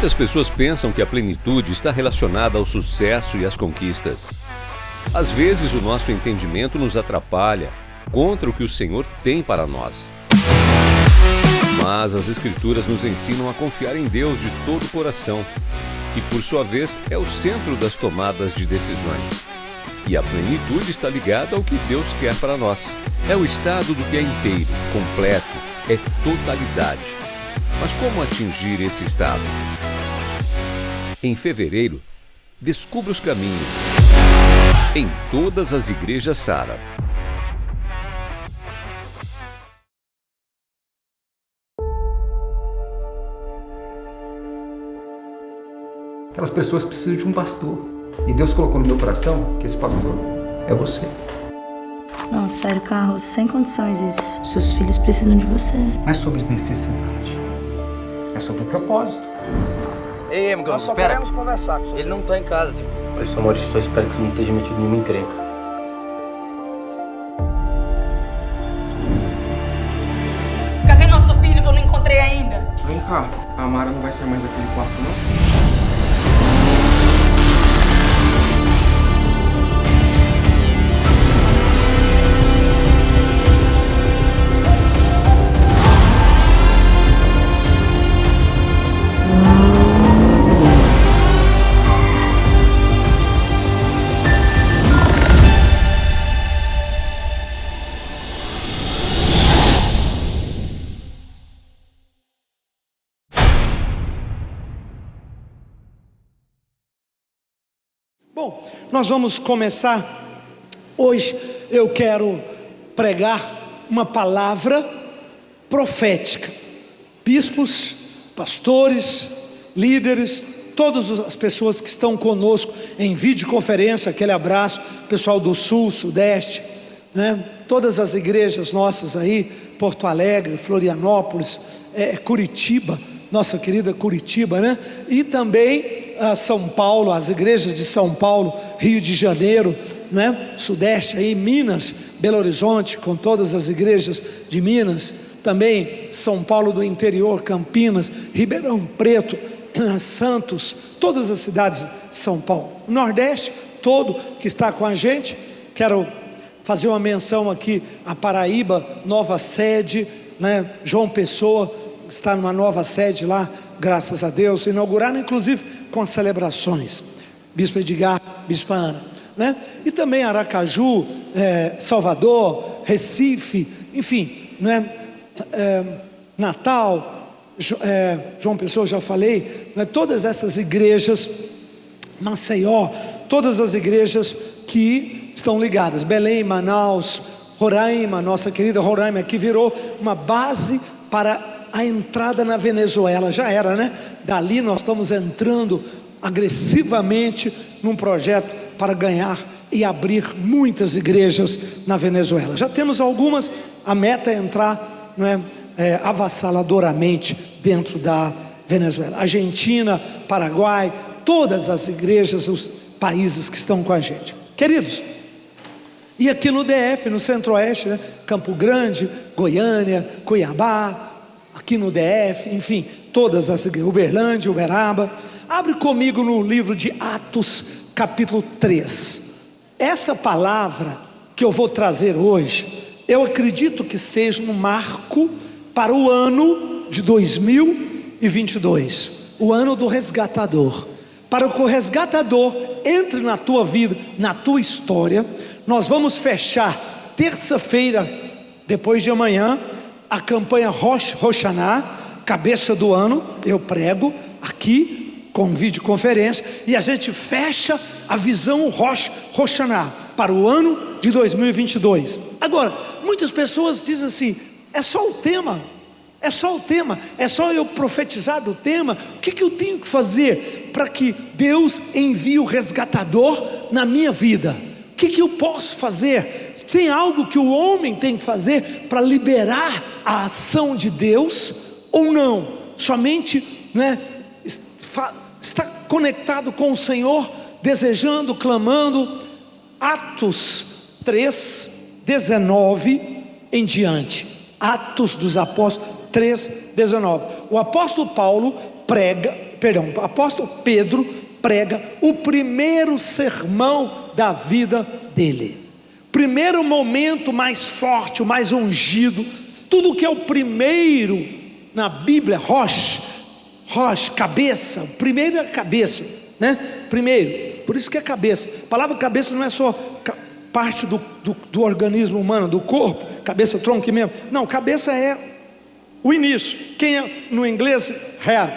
Muitas pessoas pensam que a plenitude está relacionada ao sucesso e às conquistas. Às vezes, o nosso entendimento nos atrapalha contra o que o Senhor tem para nós. Mas as Escrituras nos ensinam a confiar em Deus de todo o coração, que por sua vez é o centro das tomadas de decisões. E a plenitude está ligada ao que Deus quer para nós. É o estado do que é inteiro, completo, é totalidade. Mas como atingir esse estado? Em fevereiro, descubra os caminhos em todas as igrejas Sara. Aquelas pessoas precisam de um pastor. E Deus colocou no meu coração que esse pastor é você. Não, sério, Carlos, sem condições isso. Seus filhos precisam de você. Não é sobre necessidade. É sobre propósito. Ei, amigão, nós só espera. queremos conversar com você. Ele não tá em casa. Olha só, Maurício, só espero que você não esteja metido em nenhuma encrenca. Cadê nosso filho que eu não encontrei ainda? Vem cá, a Mara não vai sair mais daquele quarto, não? Bom, nós vamos começar. Hoje eu quero pregar uma palavra profética. Bispos, pastores, líderes, todas as pessoas que estão conosco em videoconferência, aquele abraço, pessoal do Sul, Sudeste, né? Todas as igrejas nossas aí, Porto Alegre, Florianópolis, Curitiba, nossa querida Curitiba, né? E também São Paulo, as igrejas de São Paulo, Rio de Janeiro, né? Sudeste aí, Minas, Belo Horizonte, com todas as igrejas de Minas, também São Paulo do interior, Campinas, Ribeirão Preto, Santos, todas as cidades de São Paulo, o Nordeste todo que está com a gente. Quero fazer uma menção aqui a Paraíba, nova sede, né? João Pessoa está numa nova sede lá, graças a Deus, inauguraram inclusive com as celebrações, Bispo Edgar, Bispa Ana, né? E também Aracaju, Salvador, Recife, enfim, né? Natal, João Pessoa, já falei, né? Todas essas igrejas, Maceió, todas as igrejas que estão ligadas, Belém, Manaus, Roraima, nossa querida Roraima, que virou uma base para a entrada na Venezuela, já era, né? Dali nós estamos entrando agressivamente num projeto para ganhar e abrir muitas igrejas na Venezuela. Já temos algumas, a meta é entrar, né, avassaladoramente dentro da Venezuela. Argentina, Paraguai, todas as igrejas, os países que estão com a gente. Queridos, e aqui no DF, no Centro-Oeste, né, Campo Grande, Goiânia, Cuiabá, aqui no DF, enfim, todas as igrejas, Uberlândia, Uberaba. Abre comigo no livro de Atos, capítulo 3. Essa palavra que eu vou trazer hoje, eu acredito que seja um marco para o ano de 2022, o ano do resgatador. Para que o resgatador entre na tua vida, na tua história, nós vamos fechar terça-feira, depois de amanhã, a campanha Rosh Hashanah, cabeça do ano. Eu prego aqui com videoconferência e a gente fecha a visão Rosh Hashanah para o ano de 2022. Agora, muitas pessoas dizem assim: é só o tema, é só o tema, é só eu profetizar do tema. O que eu tenho que fazer para que Deus envie o resgatador na minha vida? O que eu posso fazer? Tem algo que o homem tem que fazer para liberar a ação de Deus ou não? Somente, né, está conectado com o Senhor, desejando, clamando. Atos 3, 19 em diante. Atos dos Apóstolos 3, 19. O apóstolo Paulo prega, o apóstolo Pedro prega o primeiro sermão da vida dele. Primeiro momento mais forte, o mais ungido. Tudo que é o primeiro na Bíblia, rosh, cabeça. Primeiro é cabeça, né? Primeiro, por isso que é cabeça. A palavra cabeça não é só parte do organismo humano, do corpo, cabeça, tronco e membro. Não, cabeça é o início. Quem é no inglês, head,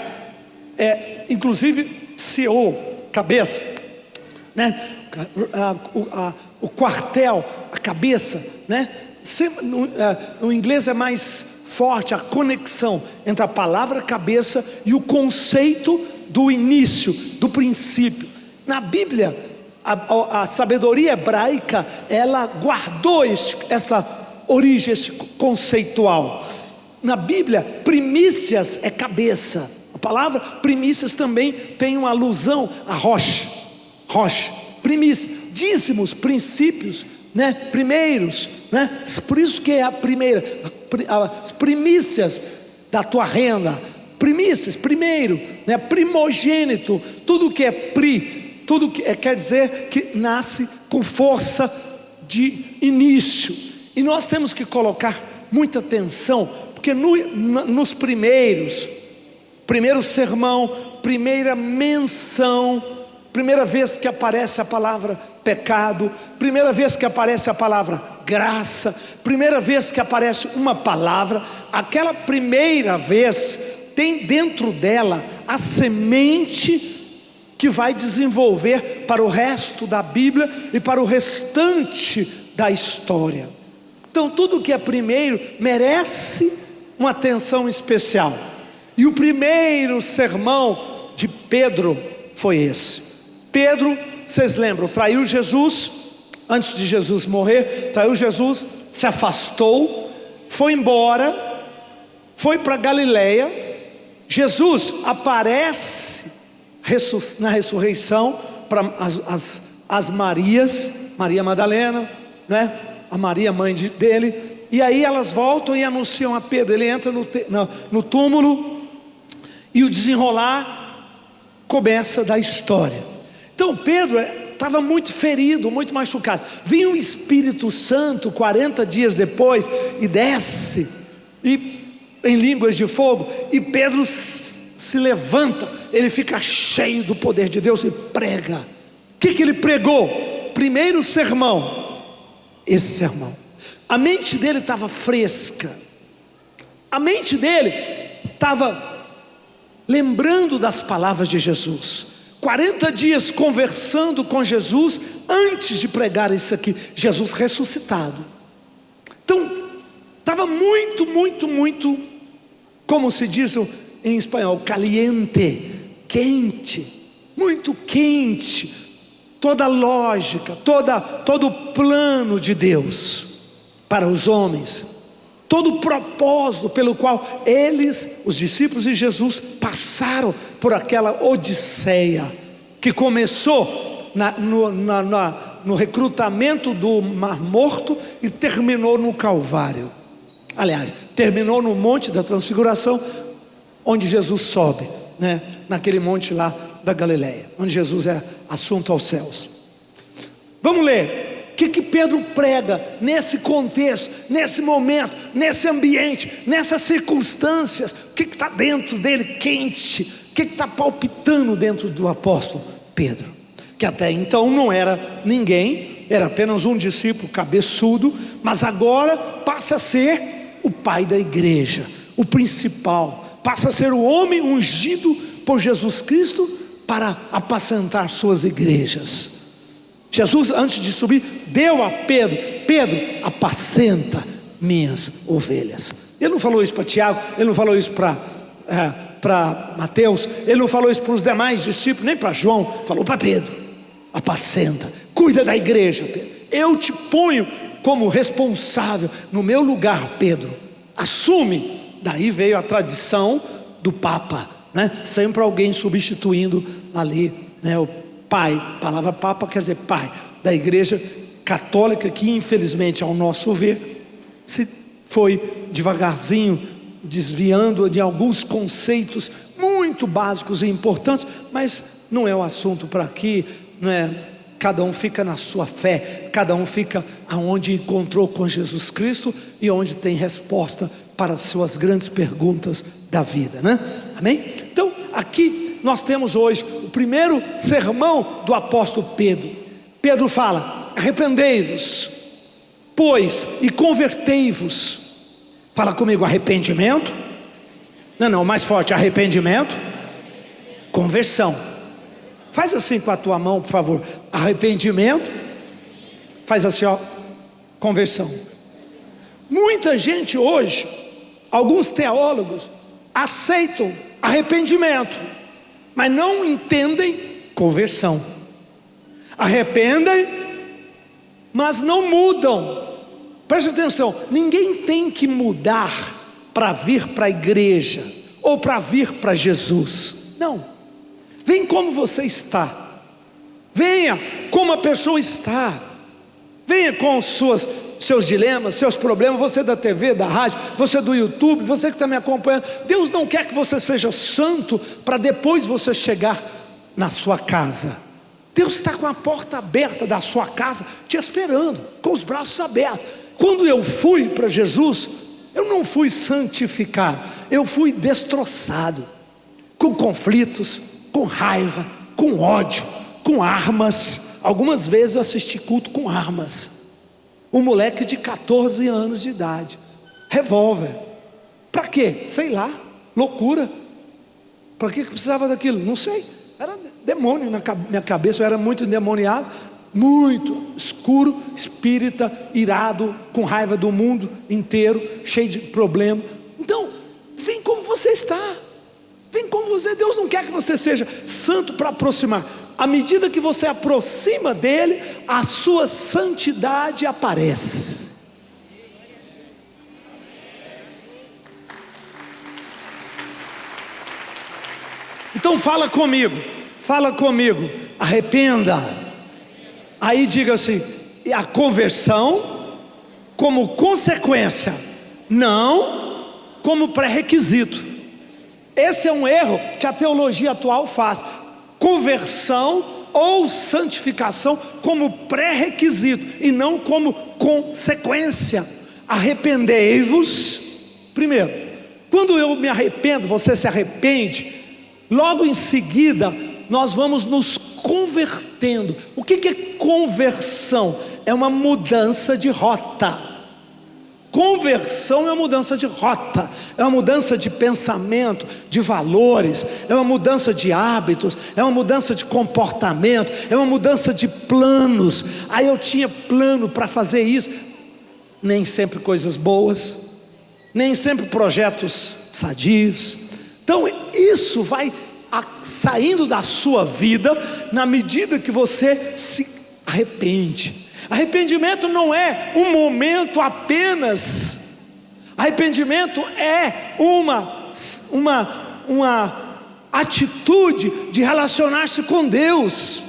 inclusive CEO, cabeça, né? O quartel, a cabeça, né? O inglês é mais forte a conexão entre a palavra cabeça e o conceito do início, do princípio. Na Bíblia, a sabedoria hebraica, ela guardou essa origem conceitual. Na Bíblia, primícias é cabeça. A palavra primícias também tem uma alusão a rosh, primícias, dízimos, princípios, né? Primeiros, né? Por isso que é a primeira, as primícias da tua renda, primícias, primeiro, né? Primogênito, tudo que é tudo que quer dizer que nasce com força de início. E nós temos que colocar muita atenção, porque nos primeiro sermão, primeira menção, primeira vez que aparece a palavra pecado, primeira vez que aparece a palavra graça, primeira vez que aparece uma palavra, aquela primeira vez tem dentro dela a semente que vai desenvolver para o resto da Bíblia e para o restante da história. Então tudo que é primeiro merece uma atenção especial. E o primeiro sermão de Pedro foi esse. Pedro, vocês lembram, traiu Jesus, antes de Jesus morrer, traiu Jesus, se afastou, foi embora, foi para Galileia. Jesus aparece na ressurreição para as Marias, Maria Madalena, né? A Maria mãe dele, e aí elas voltam e anunciam a Pedro. Ele entra no túmulo e o desenrolar começa da história. Então Pedro estava muito ferido, muito machucado. Vinha o Espírito Santo 40 dias depois e desce em línguas de fogo, e Pedro se levanta, ele fica cheio do poder de Deus e prega. O que ele pregou? Primeiro sermão, esse sermão. A mente dele estava fresca, a mente dele estava lembrando das palavras de Jesus. 40 dias conversando com Jesus antes de pregar isso aqui, Jesus ressuscitado. Então estava muito, como se diz em espanhol, caliente, quente, muito quente. Toda a lógica, todo o plano de Deus para os homens, todo o propósito pelo qual eles, os discípulos de Jesus, passaram por aquela odisseia que começou no recrutamento do Mar Morto e terminou no Calvário. Aliás, terminou no Monte da Transfiguração, onde Jesus sobe, né? Naquele monte lá da Galileia, onde Jesus é assunto aos céus. Vamos ler o que Pedro prega nesse contexto, nesse momento, nesse ambiente, nessas circunstâncias. O que está dentro dele quente, o que está palpitando dentro do apóstolo Pedro, que até então não era ninguém, era apenas um discípulo cabeçudo, mas agora passa a ser o pai da igreja, o principal, passa a ser o homem ungido por Jesus Cristo para apacentar suas igrejas. Jesus, antes de subir, deu a Pedro: Pedro, apacenta minhas ovelhas. Ele não falou isso para Tiago, ele não falou isso para Mateus, ele não falou isso para os demais discípulos, nem para João, falou para Pedro: apacenta, cuida da igreja, Pedro. Eu te ponho como responsável no meu lugar, Pedro, assume. Daí veio a tradição do Papa, né? Sempre alguém substituindo ali, né? O pai, a palavra Papa quer dizer pai da igreja católica, que infelizmente, ao nosso ver, se foi devagarzinho desviando de alguns conceitos muito básicos e importantes, mas não é o assunto para aqui, não é? Cada um fica na sua fé, cada um fica aonde encontrou com Jesus Cristo e onde tem resposta para as suas grandes perguntas da vida, né? Amém? Então, aqui nós temos hoje o primeiro sermão do apóstolo Pedro. Pedro fala: arrependei-vos, pois, e convertei-vos. Fala comigo: arrependimento. Não, mais forte: arrependimento, conversão. Faz assim com a tua mão, por favor: arrependimento, faz assim, ó, conversão. Muita gente hoje, alguns teólogos, aceitam arrependimento, mas não entendem conversão. Arrependem, mas não mudam. Preste atenção: ninguém tem que mudar para vir para a igreja ou para vir para Jesus. Não. Vem como você está. Venha como a pessoa está. Venha com seus dilemas, seus problemas. Você da TV, da rádio, você do YouTube, você que está me acompanhando. Deus não quer que você seja santo para depois você chegar na sua casa. Deus está com a porta aberta da sua casa te esperando, com os braços abertos. Quando eu fui para Jesus, eu não fui santificado, eu fui destroçado, com conflitos, com raiva, com ódio, com armas. Algumas vezes eu assisti culto com armas. Um moleque de 14 anos de idade, revólver. Para quê? Sei lá, loucura. Para que precisava daquilo? Não sei. Era demônio na minha cabeça, eu era muito endemoniado, muito escuro, espírita, irado, com raiva do mundo inteiro, cheio de problema. Então, vem como você está. Vem como você. Deus não quer que você seja santo para aproximar. À medida que você aproxima dele, a sua santidade aparece. Então fala comigo, arrependa. Aí diga assim: a conversão como consequência, não como pré-requisito. Esse é um erro que a teologia atual faz. Conversão ou santificação como pré-requisito e não como consequência. Arrependei-vos. Primeiro, quando eu me arrependo, você se arrepende, logo em seguida nós vamos nos convertendo. O que é conversão? É uma mudança de rota. Conversão é uma mudança de rota, é uma mudança de pensamento, de valores, é uma mudança de hábitos, é uma mudança de comportamento, é uma mudança de planos. Aí eu tinha plano para fazer isso, nem sempre coisas boas, nem sempre projetos sadios. Então isso vai saindo da sua vida na medida que você se arrepende. Arrependimento não é um momento apenas. Arrependimento é uma atitude de relacionar-se com Deus.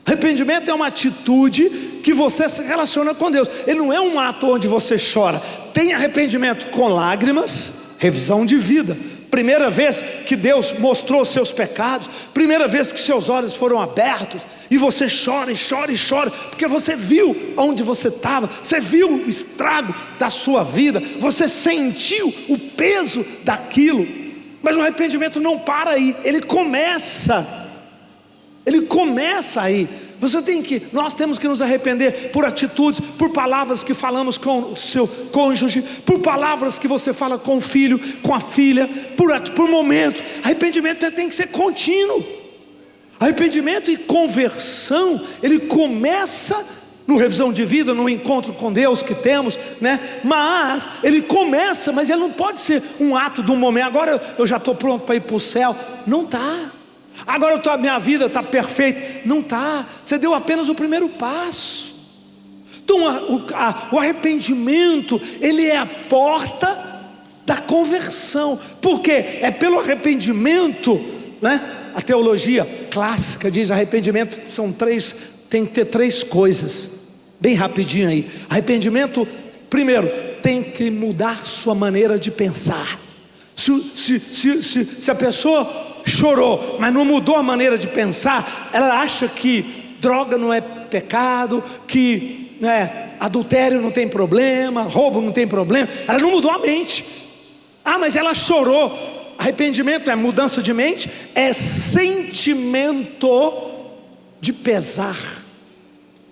Arrependimento é uma atitude que você se relaciona com Deus. Ele não é um ato onde você chora. Tem arrependimento com lágrimas, revisão de vida. Primeira vez que Deus mostrou os seus pecados, primeira vez que seus olhos foram abertos, e você chora e chora e chora, porque você viu onde você estava, você viu o estrago da sua vida, você sentiu o peso daquilo. Mas o arrependimento não para aí, ele começa aí. Nós temos que nos arrepender por atitudes, por palavras que falamos com o seu cônjuge, por palavras que você fala com o filho, com a filha, por momento. Arrependimento tem que ser contínuo. Arrependimento e conversão, ele começa no revisão de vida, no encontro com Deus que temos, né? Mas ele não pode ser um ato de um momento. Agora eu já estou pronto para ir para o céu. Não está. Agora minha vida está perfeita. Não está. Você deu apenas o primeiro passo. Então o arrependimento, ele é a porta da conversão. Porque é pelo arrependimento, né? A teologia clássica diz: arrependimento tem que ter três coisas. Bem rapidinho aí. Arrependimento, primeiro, tem que mudar sua maneira de pensar. Se a pessoa chorou, mas não mudou a maneira de pensar, ela acha que droga não é pecado, que adultério não tem problema, roubo não tem problema. Ela não mudou a mente. Mas ela chorou. Arrependimento é mudança de mente, é sentimento de pesar,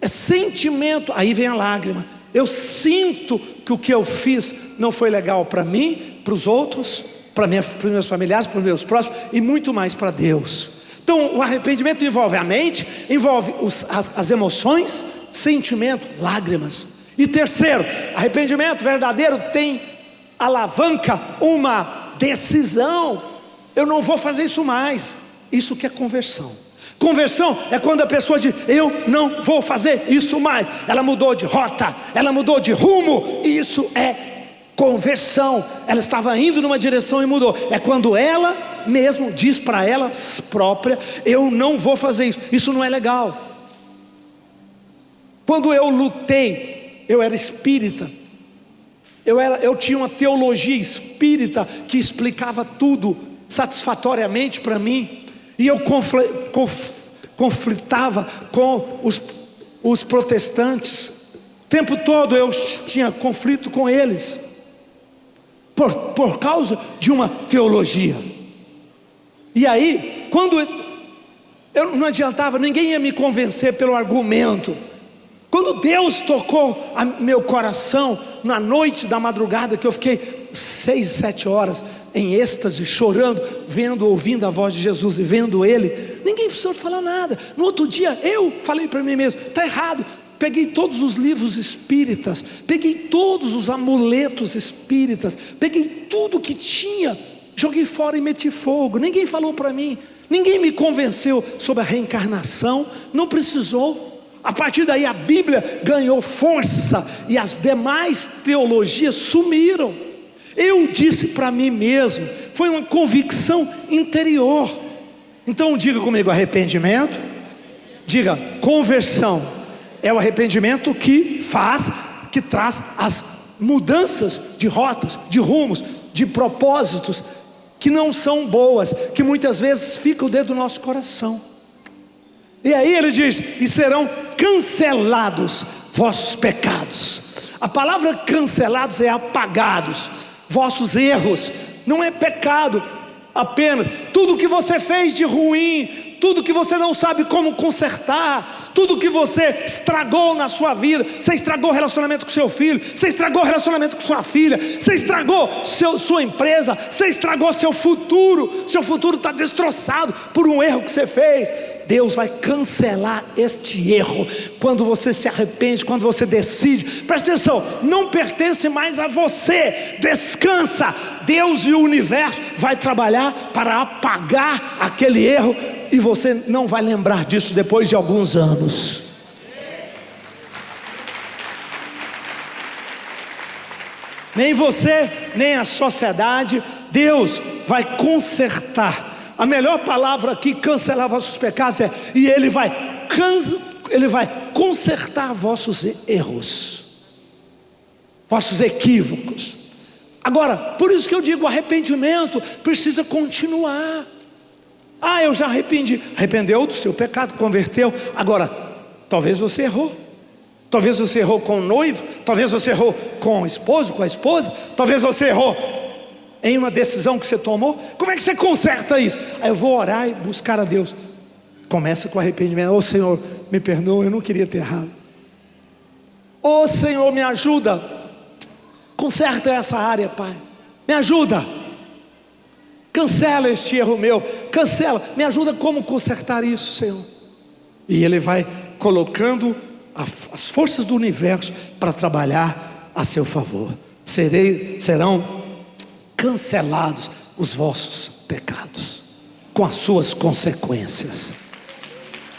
é sentimento. Aí vem a lágrima. Eu sinto que o que eu fiz não foi legal para mim, para os outros, para os meus familiares, para os meus próximos e muito mais para Deus. Então o arrependimento envolve a mente, envolve as emoções, sentimento, lágrimas. E terceiro, arrependimento verdadeiro tem alavanca uma decisão. Eu não vou fazer isso mais. Isso que é conversão. Conversão é quando a pessoa diz: eu não vou fazer isso mais. Ela mudou de rota, ela mudou de rumo. Isso é conversão. Ela estava indo numa direção e mudou. É quando ela mesmo diz para ela própria: eu não vou fazer isso. Isso não é legal. Quando eu lutei, eu era espírita. Eu tinha uma teologia espírita que explicava tudo satisfatoriamente para mim. E eu conflitava com os protestantes. O tempo todo eu tinha conflito com eles, por causa de uma teologia. E aí, quando eu não adiantava, ninguém ia me convencer pelo argumento. Quando Deus tocou meu coração, na noite da madrugada, que eu fiquei 6, 7 horas em êxtase, chorando, ouvindo a voz de Jesus e vendo Ele, ninguém precisou falar nada. No outro dia eu falei para mim mesmo: está errado. Peguei todos os livros espíritas, peguei todos os amuletos espíritas, peguei tudo que tinha, joguei fora e meti fogo. Ninguém falou para mim, ninguém me convenceu sobre a reencarnação, não precisou. A partir daí a Bíblia ganhou força e as demais teologias sumiram. Eu disse para mim mesmo, foi uma convicção interior. Então diga comigo: arrependimento. Diga: conversão. É o arrependimento que traz as mudanças de rotas, de rumos, de propósitos que não são boas, que muitas vezes ficam dentro do nosso coração. E aí ele diz: e serão cancelados vossos pecados. A palavra cancelados é apagados. Vossos erros, não é pecado apenas. Tudo que você fez de ruim, tudo que você não sabe como consertar, tudo que você estragou na sua vida. Você estragou o relacionamento com seu filho, você estragou o relacionamento com sua filha, você estragou sua empresa, você estragou seu futuro está destroçado por um erro que você fez. Deus vai cancelar este erro quando você se arrepende, quando você decide. Presta atenção, não pertence mais a você. Descansa. Deus e o universo vai trabalhar para apagar aquele erro, e você não vai lembrar disso depois de alguns anos. Nem você, nem a sociedade. Deus vai consertar. A melhor palavra aqui, cancelar vossos pecados, é: e Ele vai consertar vossos erros, vossos equívocos. Agora, por isso que eu digo, o arrependimento precisa continuar. Eu já arrependeu do seu pecado, converteu. Agora, talvez você errou. Talvez você errou com o noivo, talvez você errou com o esposo, com a esposa, talvez você errou em uma decisão que você tomou. Como é que você conserta isso? Aí eu vou orar e buscar a Deus. Começa com arrependimento. Senhor, me perdoa, eu não queria ter errado. Senhor, me ajuda. Conserta essa área, Pai. Me ajuda. Cancela este erro meu. Cancela. Me ajuda como consertar isso, Senhor. E Ele vai colocando as forças do universo para trabalhar a seu favor. Serão cancelados os vossos pecados, com as suas consequências.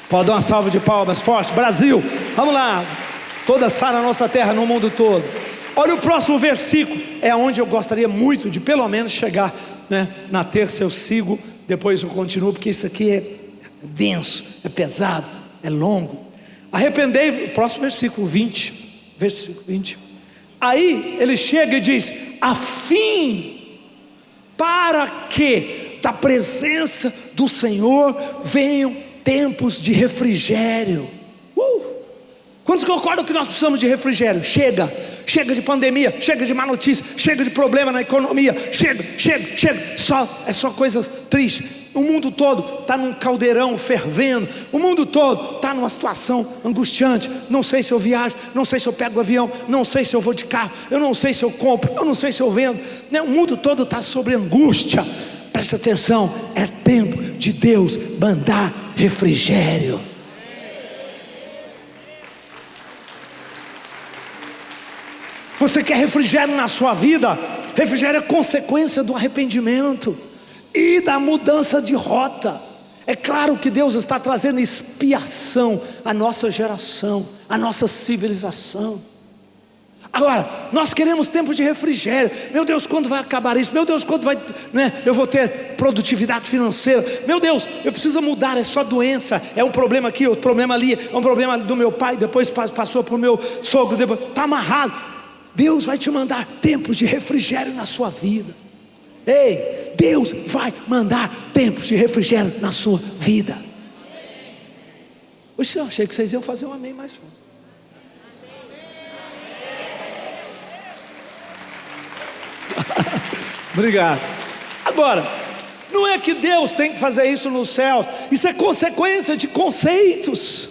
Pode dar uma salva de palmas forte, Brasil, vamos lá. Toda Sara, nossa terra, no mundo todo. Olha o próximo versículo, é onde eu gostaria muito de pelo menos chegar, né? Na terça eu sigo, depois eu continuo, porque isso aqui é denso, é pesado, é longo. Arrependei, próximo versículo 20, versículo 20. Aí ele chega e diz: a fim para que da presença do Senhor venham tempos de refrigério. Quantos concordam que nós precisamos de refrigério? Chega de pandemia, chega de má notícia, chega de problema na economia, chega, é só coisas tristes. O mundo todo está num caldeirão fervendo, o mundo todo está numa situação angustiante. Não sei se eu viajo, não sei se eu pego o avião, não sei se eu vou de carro, eu não sei se eu compro, eu não sei se eu vendo, né? O mundo todo está sobre angústia. Presta atenção, é tempo de Deus mandar refrigério. Você quer refrigério na sua vida? Refrigério é consequência do arrependimento e da mudança de rota. É claro que Deus está trazendo expiação à nossa geração, à nossa civilização. Agora, nós queremos tempo de refrigério. Meu Deus, quando vai acabar isso? Meu Deus, quando vai, eu vou ter produtividade financeira? Meu Deus, eu preciso mudar, é só doença. É um problema aqui, outro problema ali. É um problema do meu pai, depois passou para o meu sogro. Está amarrado. Deus vai te mandar tempos de refrigério na sua vida. Ei, Deus vai mandar tempos de refrigério na sua vida. Hoje eu achei que vocês iam fazer um amém mais forte. Obrigado. Agora, não é que Deus tem que fazer isso nos céus. Isso é consequência de conceitos.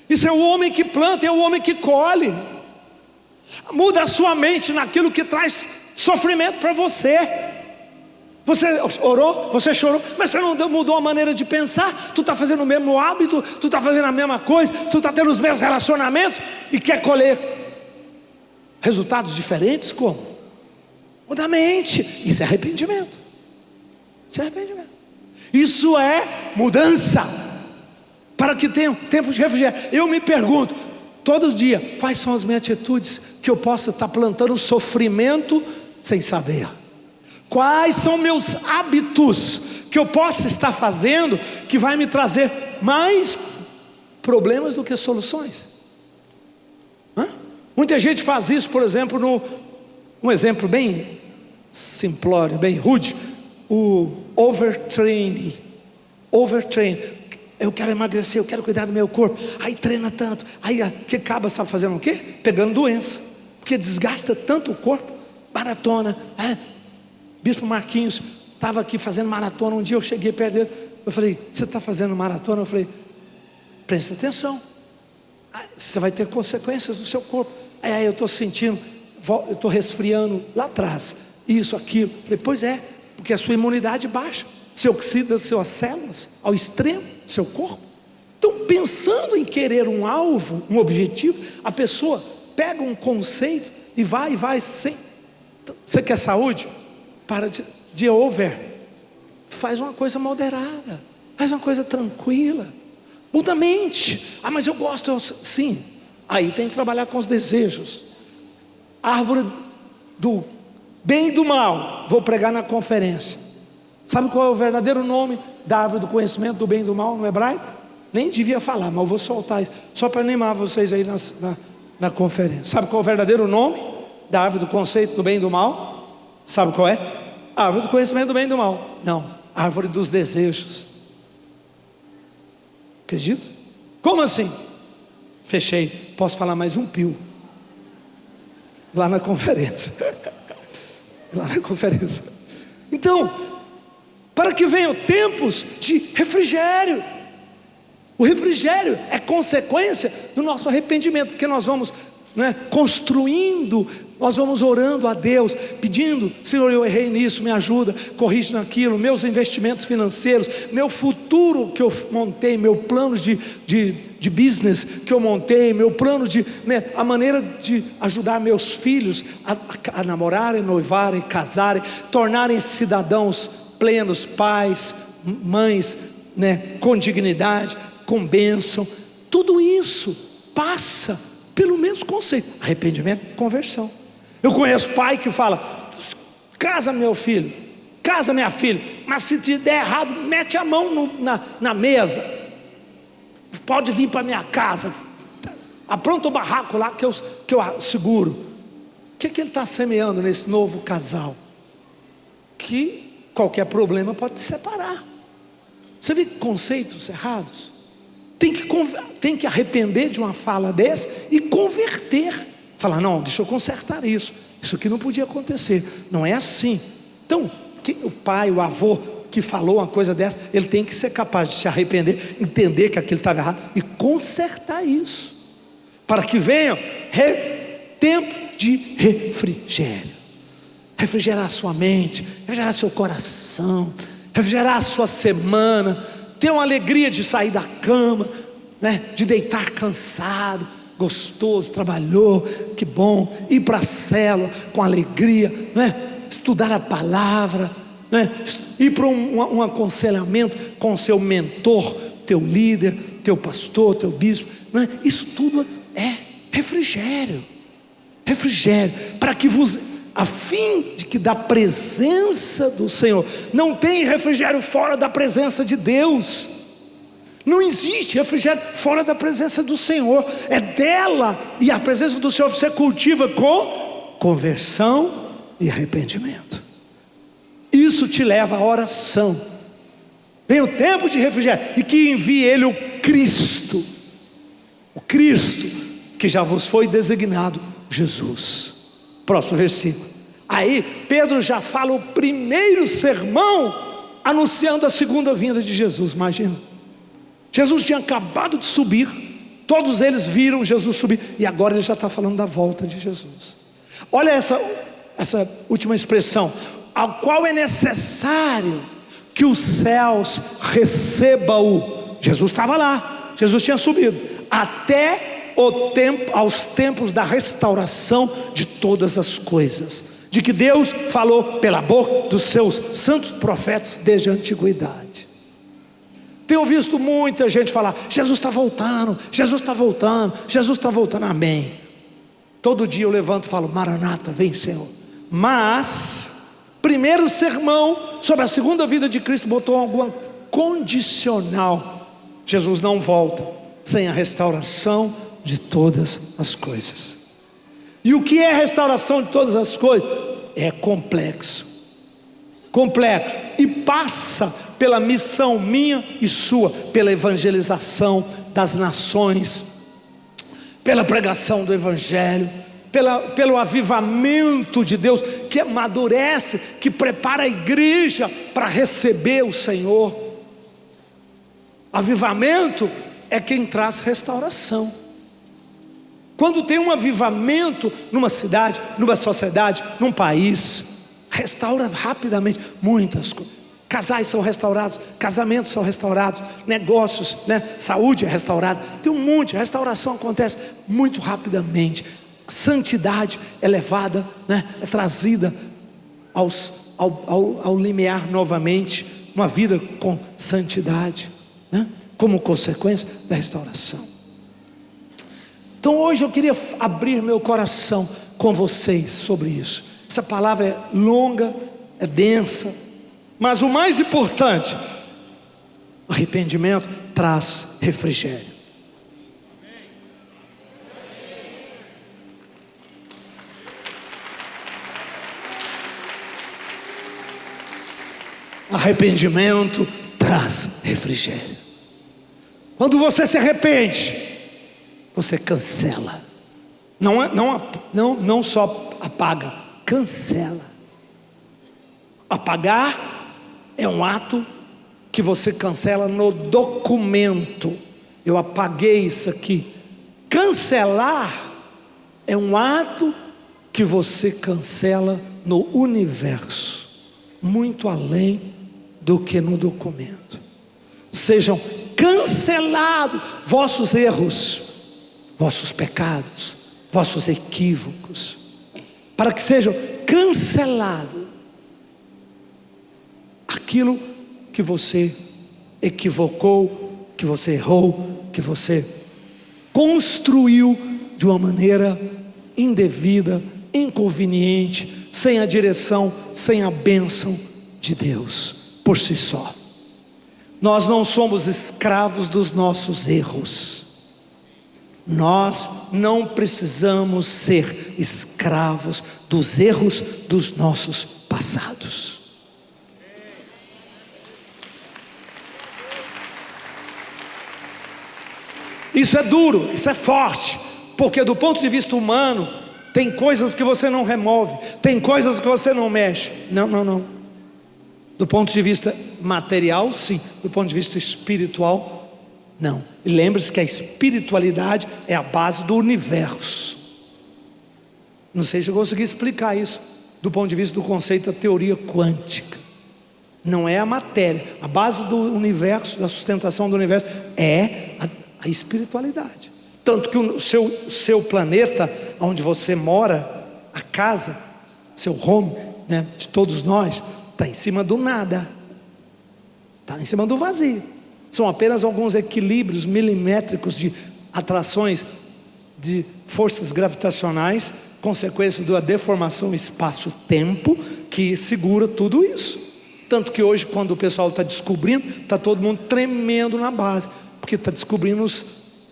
Isso é o homem que planta, é o homem que colhe. Muda a sua mente naquilo que traz sofrimento para você. Você orou, você chorou, mas você não mudou a maneira de pensar. Tu está fazendo o mesmo hábito, tu está fazendo a mesma coisa, tu está tendo os mesmos relacionamentos e quer colher resultados diferentes. Como? Muda a mente. Isso é arrependimento. Isso é arrependimento. Isso é mudança, para que tenham tempo de refrigério. Eu me pergunto todos os dias, quais são as minhas atitudes que eu possa estar plantando sofrimento sem saber? Quais são meus hábitos que eu possa estar fazendo que vai me trazer mais problemas do que soluções? Muita gente faz isso, por exemplo, um exemplo bem simplório, bem rude, o overtraining. Eu quero emagrecer, eu quero cuidar do meu corpo. Aí treina tanto, aí que acaba, sabe fazendo o quê? Pegando doença, porque desgasta tanto o corpo. Maratona, Bispo Marquinhos estava aqui fazendo maratona. Um dia eu cheguei perto dele, eu falei, você está fazendo maratona? Eu falei, presta atenção, você vai ter consequências no seu corpo. Aí eu estou sentindo, eu estou resfriando lá atrás, isso, aquilo. Eu falei, pois é, porque a sua imunidade baixa, você oxida suas células ao extremo do seu corpo. Então, pensando em querer um alvo, um objetivo, a pessoa pega um conceito e vai sem. Você quer saúde? Para de over. Faz uma coisa moderada, faz uma coisa tranquila, muda a mente. Mas eu gosto, sim. Aí tem que trabalhar com os desejos. Árvore do bem e do mal, vou pregar na conferência. Sabe qual é o verdadeiro nome da árvore do conhecimento do bem e do mal no hebraico? Nem devia falar, mas eu vou soltar isso, só para animar vocês aí na conferência. Sabe qual é o verdadeiro nome da árvore do conceito do bem e do mal? Sabe qual é? Árvore do conhecimento do bem e do mal. Não, árvore dos desejos. Acredita? Como assim? Fechei, posso falar mais um pio lá na conferência. Lá na conferência. Então, para que venham tempos de refrigério. O refrigério é consequência do nosso arrependimento, porque nós vamos construindo, nós vamos orando a Deus, pedindo, Senhor, eu errei nisso, me ajuda, corrige naquilo, meus investimentos financeiros, meu futuro que eu montei, meu plano de business que eu montei, meu plano a maneira de ajudar meus filhos a namorarem, noivarem, casarem, tornarem cidadãos plenos, pais, mães, com dignidade, com bênção. Tudo isso passa pelo mesmo conceito: arrependimento e conversão. Eu conheço pai que fala: casa meu filho, casa minha filha, mas se te der errado, mete a mão na mesa, pode vir para minha casa, apronta o barraco lá que eu seguro. O que ele está semeando nesse novo casal? que qualquer problema pode te separar. Você vê conceitos errados? Tem que arrepender de uma fala dessa e converter. Falar, não, deixa eu consertar isso. Isso aqui não podia acontecer. Não é assim. Então, o pai, o avô que falou uma coisa dessa, ele tem que ser capaz de se arrepender, entender que aquilo estava errado e consertar isso. Para que venha tempo de refrigério. Refrigerar a sua mente, refrigerar seu coração, refrigerar a sua semana, ter uma alegria de sair da cama, né? De deitar cansado, gostoso, trabalhou, que bom, ir para a célula com alegria, né? Estudar a palavra, né? Ir para um aconselhamento com o seu mentor, teu líder, teu pastor, teu bispo, né? Isso tudo é refrigério, para que a fim de que da presença do Senhor, não tem refrigério fora da presença de Deus. Não existe refrigério fora da presença do Senhor. É dela, e a presença do Senhor você cultiva com conversão e arrependimento. Isso te leva à oração. Vem o tempo de refrigério, e que envie Ele o Cristo que já vos foi designado, Jesus. Próximo versículo. Aí Pedro já fala o primeiro sermão anunciando a segunda vinda de Jesus. Imagina, Jesus tinha acabado de subir, todos eles viram Jesus subir, e agora ele já está falando da volta de Jesus. Olha essa última expressão: ao qual é necessário que os céus recebam-o. Jesus estava lá, Jesus tinha subido, até aos tempos da restauração de todas as coisas, de que Deus falou pela boca dos seus santos profetas desde a antiguidade. Tenho visto muita gente falar: Jesus está voltando, Jesus está voltando, Jesus está voltando, amém. Todo dia eu levanto e falo: Maranata, vem Senhor. Mas primeiro sermão sobre a segunda vida de Cristo botou alguma condicional: Jesus não volta sem a restauração de todas as coisas. E o que é restauração de todas as coisas? É complexo, e passa pela missão minha e sua, pela evangelização das nações, pela pregação do evangelho, pelo avivamento de Deus, que amadurece, que prepara a igreja para receber o Senhor. Avivamento é quem traz restauração. Quando tem um avivamento numa cidade, numa sociedade, num país, restaura rapidamente muitas coisas. Casais são restaurados, casamentos são restaurados, negócios, né? Saúde é restaurada. Tem um monte de restauração, acontece muito rapidamente. A santidade é levada, né? É trazida ao limiar novamente, uma vida com santidade, né? Como consequência da restauração. Então hoje eu queria abrir meu coração com vocês sobre isso. Essa palavra é longa, é densa, mas o mais importante: arrependimento traz refrigério. Arrependimento traz refrigério. Quando você se arrepende, você cancela. Não só apaga, cancela. Apagar é um ato que você cancela no documento. Eu apaguei isso aqui. Cancelar é um ato que você cancela no universo, muito além do que no documento. Sejam cancelados vossos erros, vossos pecados, vossos equívocos, para que sejam cancelados aquilo que você equivocou, que você errou, que você construiu de uma maneira indevida, inconveniente, sem a direção, sem a bênção de Deus por si só. Nós não somos escravos dos nossos erros. Nós não precisamos ser escravos dos erros dos nossos passados. Isso é duro, isso é forte, porque do ponto de vista humano, tem coisas que você não remove, tem coisas que você não mexe. Não. Do ponto de vista material, sim. Do ponto de vista espiritual, não. E lembre-se que a espiritualidade é a base do universo. Não sei se eu consegui explicar isso do ponto de vista do conceito da teoria quântica. Não é a matéria. A base do universo, da sustentação do universo, é a espiritualidade. Tanto que o seu planeta, onde você mora, a casa, seu home, né, de todos nós, está em cima do nada, está em cima do vazio. São apenas alguns equilíbrios milimétricos de atrações de forças gravitacionais, consequência da deformação espaço-tempo, que segura tudo isso. Tanto que hoje, quando o pessoal está descobrindo, está todo mundo tremendo na base, porque está descobrindo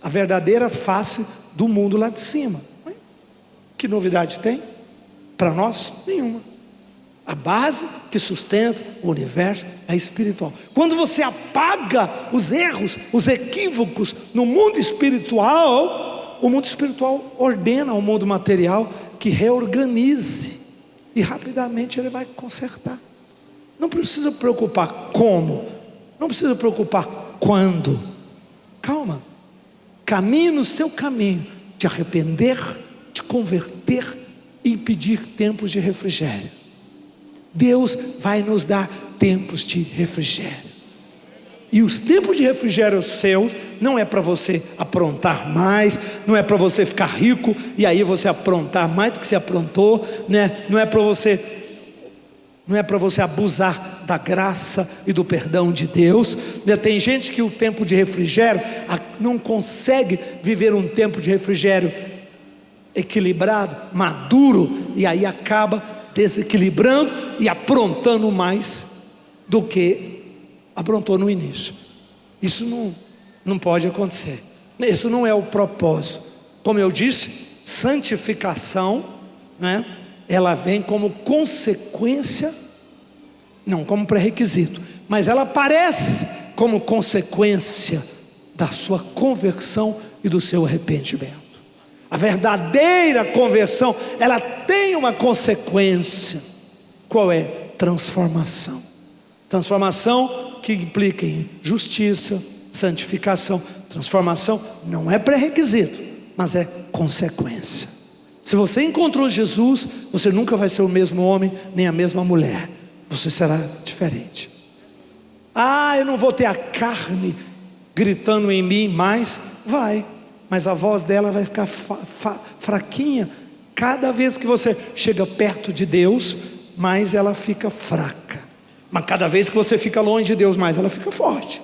a verdadeira face do mundo lá de cima. Que novidade tem? Para nós, nenhuma. A base que sustenta o universo é espiritual. Quando você apaga os erros, os equívocos no mundo espiritual, o mundo espiritual ordena ao mundo material que reorganize, e rapidamente ele vai consertar. Não precisa preocupar como, não precisa preocupar quando. Calma, caminhe no seu caminho de arrepender, de converter e pedir tempos de refrigério. Deus vai nos dar tempos de refrigério. E os tempos de refrigério seus não é para você aprontar mais, não é para você ficar rico e aí você aprontar mais do que você aprontou, né? Não é para você abusar da graça e do perdão de Deus. Tem gente que o tempo de refrigério não consegue viver um tempo de refrigério equilibrado, maduro, e aí acaba desequilibrando e aprontando mais do que aprontou no início. Isso não pode acontecer. Isso não é o propósito. Como eu disse, santificação, né, ela vem como consequência, não como pré-requisito, mas ela aparece como consequência da sua conversão e do seu arrependimento. A verdadeira conversão, ela tem uma consequência. Qual é? Transformação. Transformação que implica em justiça, santificação. Transformação não é pré-requisito, mas é consequência. Se você encontrou Jesus, você nunca vai ser o mesmo homem, nem a mesma mulher. Você será diferente. Eu não vou ter a carne gritando em mim mais. Vai, mas a voz dela vai ficar fraquinha. Cada vez que você chega perto de Deus, mais ela fica fraca. Mas cada vez que você fica longe de Deus, mais ela fica forte.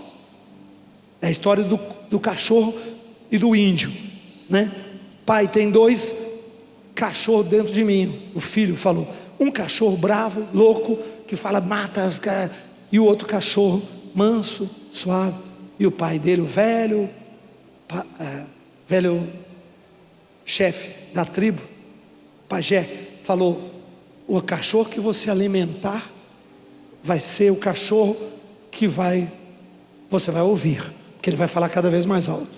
É a história do cachorro e do índio, né? Pai, tem 2 cachorros dentro de mim. O filho falou: um cachorro bravo, louco, que fala mata, e o outro cachorro manso, suave. E o pai dele, o velho chefe da tribo, pajé, falou: o cachorro que você alimentar vai ser o cachorro que você vai ouvir, porque ele vai falar cada vez mais alto.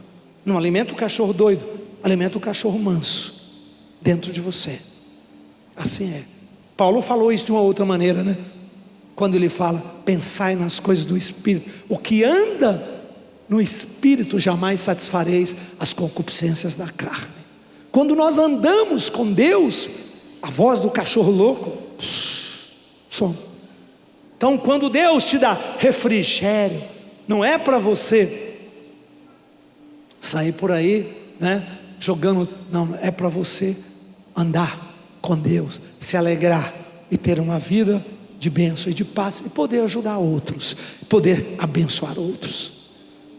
Não alimenta o cachorro doido, alimenta o cachorro manso dentro de você. Assim é. Paulo falou isso de uma outra maneira, né? Quando ele fala: pensai nas coisas do Espírito. O que anda no Espírito jamais satisfareis as concupiscências da carne. Quando nós andamos com Deus, a voz do cachorro louco some. Então, quando Deus te dá refrigério, não é para você sair por aí, né, jogando, não, é para você andar com Deus, se alegrar e ter uma vida de bênção e de paz, e poder ajudar outros, poder abençoar outros.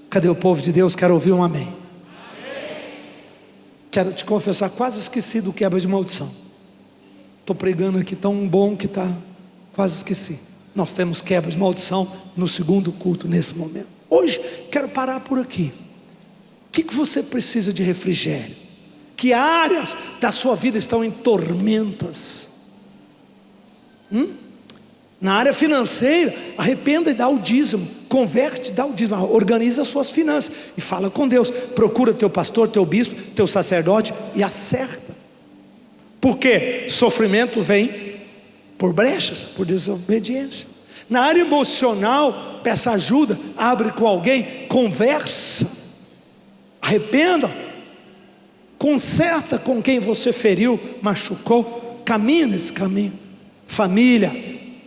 Cadê o povo de Deus? Quero ouvir um amém. Quero te confessar, quase esqueci do quebra de maldição. Estou pregando aqui tão bom que quase esqueci. Nós temos quebra de maldição no segundo culto nesse momento. Hoje quero parar por aqui. O que você precisa de refrigério? Que áreas da sua vida estão em tormentas? Na área financeira, arrependa e dá o dízimo. Converte, dá o dízimo. Organiza as suas finanças e fala com Deus. Procura teu pastor, teu bispo, teu sacerdote e acerta. Porque sofrimento vem por brechas, por desobediência. Na área emocional, peça ajuda, abre com alguém, conversa, arrependa, conserta com quem você feriu, machucou, caminha nesse caminho. Família,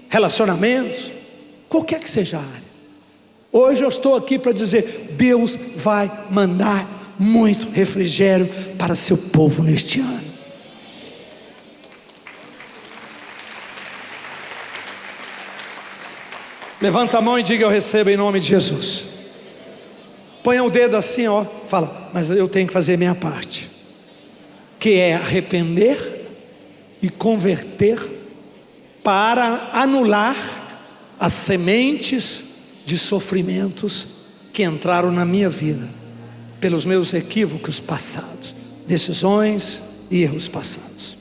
relacionamentos, qualquer que seja a área. Hoje eu estou aqui para dizer: Deus vai mandar muito refrigério para seu povo neste ano. Levanta a mão e diga: eu recebo em nome de Jesus. Ponha o dedo assim, ó, fala: mas eu tenho que fazer minha parte, que é arrepender e converter para anular as sementes de sofrimentos que entraram na minha vida pelos meus equívocos passados, decisões e erros passados.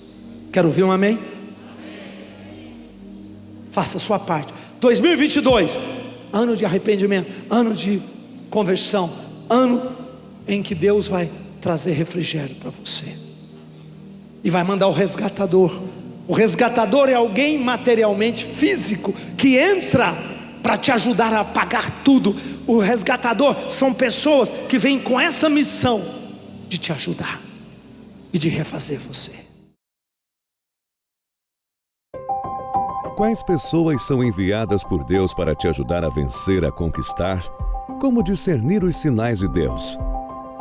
Quero ouvir um amém? Faça a sua parte. 2022, ano de arrependimento, ano de conversão, ano em que Deus vai trazer refrigério para você e vai mandar o resgatador. O resgatador é alguém materialmente físico que entra para te ajudar a pagar tudo. O resgatador são pessoas que vêm com essa missão de te ajudar e de refazer você. Quais pessoas são enviadas por Deus para te ajudar a vencer, a conquistar? Como discernir os sinais de Deus?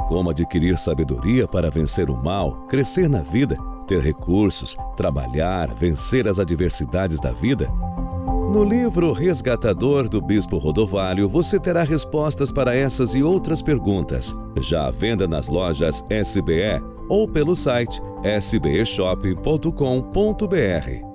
Como adquirir sabedoria para vencer o mal, crescer na vida, ter recursos, trabalhar, vencer as adversidades da vida? No livro Resgatador do Bispo Rodovalho, você terá respostas para essas e outras perguntas, já à venda nas lojas SBE ou pelo site sbeshop.com.br.